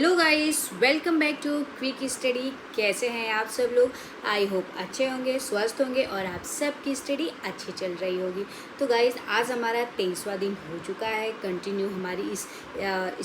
Hello guys, welcome back to quick study. कैसे हैं आप सब लोग? आई होप अच्छे होंगे, स्वस्थ होंगे और आप सबकी स्टडी अच्छी चल रही होगी। तो गाइस, आज हमारा 23वां दिन हो चुका है कंटिन्यू हमारी इस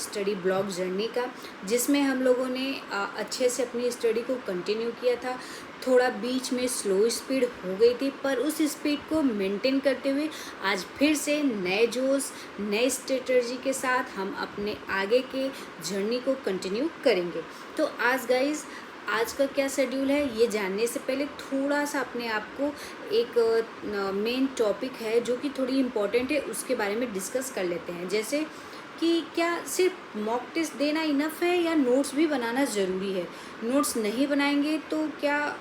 स्टडी ब्लॉग जर्नी का, जिसमें हम लोगों ने अच्छे से अपनी स्टडी को कंटिन्यू किया था। थोड़ा बीच में स्लो स्पीड हो गई थी, पर उस स्पीड को मेंटेन करते हुए आज फिर से नए जोश, नए स्ट्रेटजी के साथ हम अपने आगे के जर्नी को कंटिन्यू करेंगे। तो आज गाइस, आज का क्या शेड्यूल है ये जानने से पहले थोड़ा सा अपने आप को एक मेन टॉपिक है जो कि थोड़ी इम्पोर्टेंट है, उसके बारे में डिस्कस कर लेते हैं। जैसे कि क्या सिर्फ मॉक टेस्ट देना इनफ है या नोट्स भी बनाना ज़रूरी है? नोट्स नहीं बनाएंगे तो क्या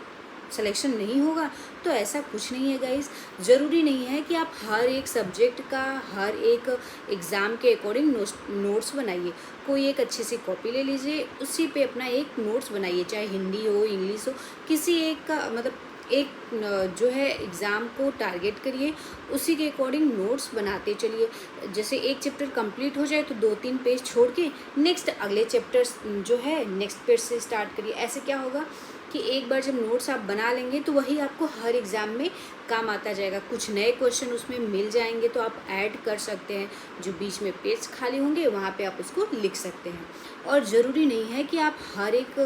सिलेक्शन नहीं होगा? तो ऐसा कुछ नहीं है गाइस। ज़रूरी नहीं है कि आप हर एक सब्जेक्ट का हर एक एग्ज़ाम के अकॉर्डिंग नोट्स बनाइए। कोई एक अच्छी सी कॉपी ले लीजिए, उसी पे अपना एक नोट्स बनाइए, चाहे हिंदी हो, इंग्लिश हो, किसी एक का मतलब एक जो है एग्ज़ाम को टारगेट करिए, उसी के अकॉर्डिंग नोट्स बनाते चलिए। जैसे एक चैप्टर कंप्लीट हो जाए तो 2-3 पेज छोड़ के नेक्स्ट अगले चैप्टर्स जो है नेक्स्ट पेज से स्टार्ट करिए। ऐसे क्या होगा कि एक बार जब नोट्स आप बना लेंगे तो वही आपको हर एग्ज़ाम में काम आता जाएगा। कुछ नए क्वेश्चन उसमें मिल जाएंगे तो आप ऐड कर सकते हैं। जो बीच में पेज खाली होंगे वहाँ पे आप उसको लिख सकते हैं। और ज़रूरी नहीं है कि आप हर एक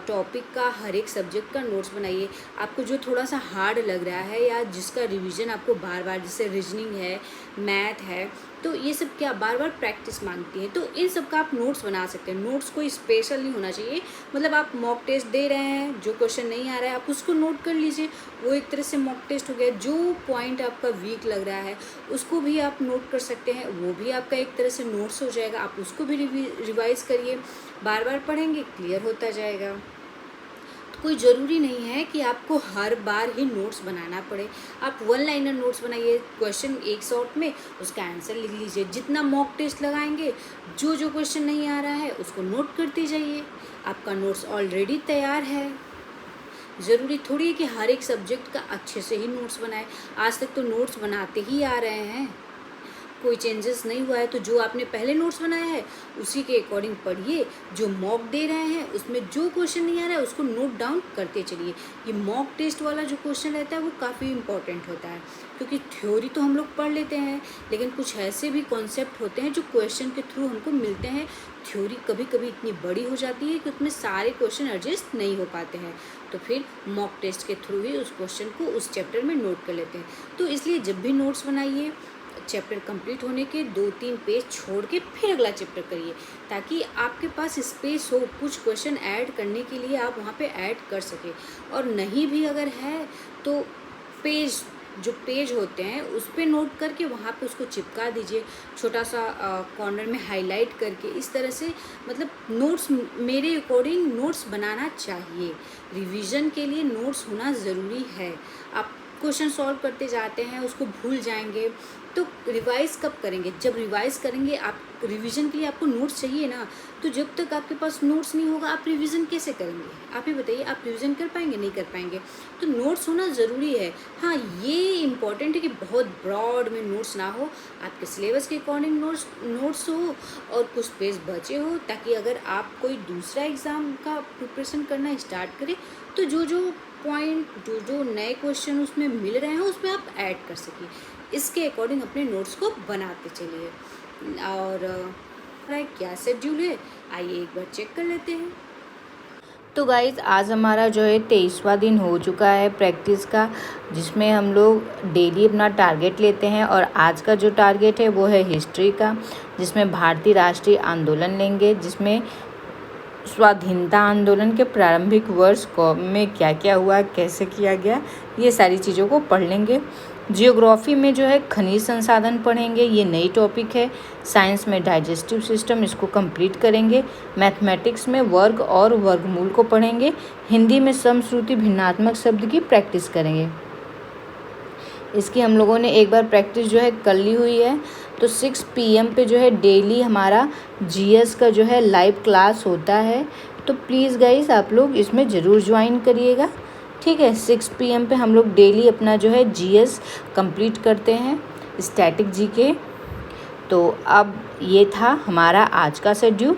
टॉपिक का हर एक सब्जेक्ट का नोट्स बनाइए। आपको जो थोड़ा सा हार्ड लग रहा है या जिसका रिवीजन आपको बार बार, जैसे रीजनिंग है, मैथ है, तो ये सब क्या बार बार प्रैक्टिस मांगती है, तो इन सब का आप नोट्स बना सकते हैं। नोट्स कोई स्पेशल नहीं होना चाहिए। मतलब आप मॉक टेस्ट दे रहे हैं, जो क्वेश्चन नहीं आ रहा है आप उसको नोट कर लीजिए, वो एक तरह से मॉक टेस्ट हो गया। जो पॉइंट आपका वीक लग रहा है उसको भी आप नोट कर सकते हैं, वो भी आपका एक तरह से नोट्स हो जाएगा। आप उसको भी रिवाइज करिए, बार बार पढ़ेंगे, क्लियर होता जाएगा। कोई ज़रूरी नहीं है कि आपको हर बार ही नोट्स बनाना पड़े। आप वन लाइनर नोट्स बनाइए, क्वेश्चन एक शॉर्ट में उसका आंसर लिख लीजिए। जितना मॉक टेस्ट लगाएंगे, जो जो क्वेश्चन नहीं आ रहा है उसको नोट करते जाइए, आपका नोट्स ऑलरेडी तैयार है। ज़रूरी थोड़ी है कि हर एक सब्जेक्ट का अच्छे से ही नोट्स बनाए। आज तक तो नोट्स बनाते ही आ रहे हैं, कोई चेंजेस नहीं हुआ है। तो जो आपने पहले नोट्स बनाया है उसी के अकॉर्डिंग पढ़िए। जो मॉक दे रहे हैं उसमें जो क्वेश्चन नहीं आ रहा है उसको नोट डाउन करते चलिए। ये मॉक टेस्ट वाला जो क्वेश्चन रहता है वो काफ़ी इंपॉर्टेंट होता है, क्योंकि थ्योरी तो हम लोग पढ़ लेते हैं, लेकिन कुछ ऐसे भी कॉन्सेप्ट होते हैं जो क्वेश्चन के थ्रू हमको मिलते हैं। थ्योरी कभी कभी इतनी बड़ी हो जाती है कि उसमें सारे क्वेश्चन एडजस्ट नहीं हो पाते हैं, तो फिर मॉक टेस्ट के थ्रू ही उस क्वेश्चन को उस चैप्टर में नोट कर लेते हैं। तो इसलिए जब भी नोट्स बनाइए, चैप्टर कंप्लीट होने के 2-3 पेज छोड़ के फिर अगला चैप्टर करिए, ताकि आपके पास स्पेस हो कुछ क्वेश्चन ऐड करने के लिए, आप वहाँ पे ऐड कर सकें। और नहीं भी अगर है तो पेज, जो पेज होते हैं उस पर नोट करके वहाँ पे उसको चिपका दीजिए, छोटा सा कॉर्नर में हाईलाइट करके। इस तरह से मतलब नोट्स, मेरे अकॉर्डिंग नोट्स बनाना चाहिए। रिवीजन के लिए नोट्स होना ज़रूरी है। आप क्वेश्चन सॉल्व करते जाते हैं, उसको भूल जाएंगे, तो रिवाइज कब करेंगे? जब रिवाइज करेंगे, आप रिवीजन के लिए आपको नोट्स चाहिए ना, तो जब तक आपके पास नोट्स नहीं होगा आप रिवीजन कैसे करेंगे? आप ही बताइए, आप रिवीजन कर पाएंगे? नहीं कर पाएंगे। तो नोट्स होना ज़रूरी है। हाँ, ये इम्पॉर्टेंट है कि बहुत ब्रॉड में नोट्स ना हो, आपके सिलेबस के अकॉर्डिंग नोट्स हो और कुछ पेज बचे हो, ताकि अगर आप कोई दूसरा एग्ज़ाम का प्रिपरेशन करना स्टार्ट करें तो जो जो पॉइंट, जो जो नए क्वेश्चन उसमें मिल रहे हैं उसमें आप ऐड कर सकिए। इसके अकॉर्डिंग अपने नोट्स को बनाते चलिए। और क्या शेड्यूल है, आइए एक बार चेक कर लेते हैं। तो गाइज़, आज हमारा जो है 23वां दिन हो चुका है प्रैक्टिस का, जिसमें हम लोग डेली अपना टारगेट लेते हैं। और आज का जो टारगेट है वो है हिस्ट्री का, जिसमें भारतीय राष्ट्रीय आंदोलन लेंगे, जिसमें स्वाधीनता आंदोलन के प्रारंभिक वर्ष में क्या क्या हुआ, कैसे किया गया, ये सारी चीज़ों को पढ़ लेंगे। जियोग्राफी में जो है खनिज संसाधन पढ़ेंगे, ये नई टॉपिक है। साइंस में डाइजेस्टिव सिस्टम, इसको कंप्लीट करेंगे। मैथमेटिक्स में वर्ग और वर्गमूल को पढ़ेंगे। हिंदी में समश्रुति भिन्नात्मक शब्द की प्रैक्टिस करेंगे। इसकी हम लोगों ने एक बार प्रैक्टिस जो है कर ली हुई है। तो 6 PM पे जो है डेली हमारा जीएस का जो है लाइव क्लास होता है, तो प्लीज़ गाइस आप लोग इसमें ज़रूर ज्वाइन करिएगा, ठीक है। 6 PM पे हम लोग डेली अपना जो है जीएस कंप्लीट करते हैं, स्टैटिक जीके। तो अब ये था हमारा आज का शेड्यूल।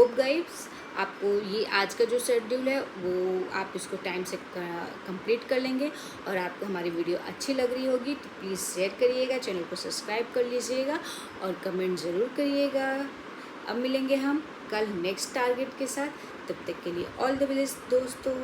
होप गाइस आपको ये आज का जो शेड्यूल है वो आप इसको टाइम से कंप्लीट कर लेंगे और आपको हमारी वीडियो अच्छी लग रही होगी तो प्लीज़ शेयर करिएगा, चैनल को सब्सक्राइब कर लीजिएगा और कमेंट ज़रूर करिएगा। अब मिलेंगे हम कल नेक्स्ट टारगेट के साथ, तब तक के लिए ऑल द बेस्ट दोस्तों।